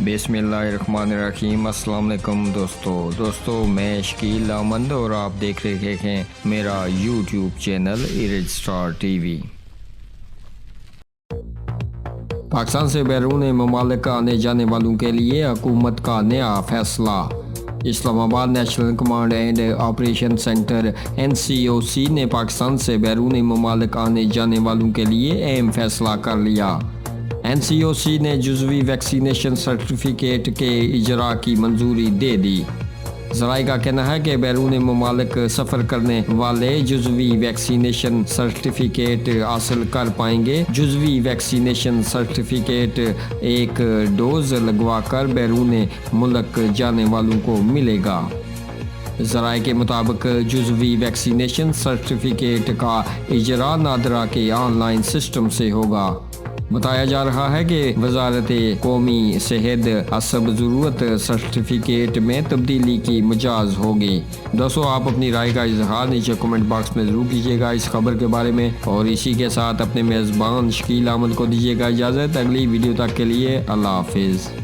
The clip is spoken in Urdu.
بسم اللہ الرحمن الرحیم۔ السلام علیکم دوستو میں شکیل احمد اور آپ دیکھ رہے ہیں میرا YouTube channel ایرج star T V. Pakistan سے بیرون ممالک آنے جانے والوں کے لیے حکومت کا نیا فیصلہ۔ اسلام آباد national command and operation centre NCOC نے پاکستان سے بیرون ممالک آنے جانے والوں کے لیے اہم فیصلہ کر لیا۔ NCOC نے جزوی ویکسینیشن سرٹیفکیٹ کے اجراء کی منظوری دے دی۔ ذرائع کا کہنا ہے کہ بیرون ممالک سفر کرنے والے جزوی ویکسینیشن سرٹیفکیٹ حاصل کر پائیں گے۔ جزوی ویکسینیشن سرٹیفکیٹ ایک ڈوز لگوا کر بیرون ملک جانے والوں کو ملے گا۔ ذرائع کے مطابق جزوی ویکسینیشن سرٹیفکیٹ کا اجراء نادرا کے آن لائن سسٹم سے ہوگا۔ بتایا جا رہا ہے کہ وزارت قومی صحت حسب ضرورت سرٹیفکیٹ میں تبدیلی کی مجاز ہوگی۔ دوستو آپ اپنی رائے کا اظہار نیچے کمنٹ باکس میں ضرور کیجیے گا اس خبر کے بارے میں، اور اسی کے ساتھ اپنے میزبان شکیل احمد کو دیجیے گا اجازت۔ اگلی ویڈیو تک کے لیے اللہ حافظ۔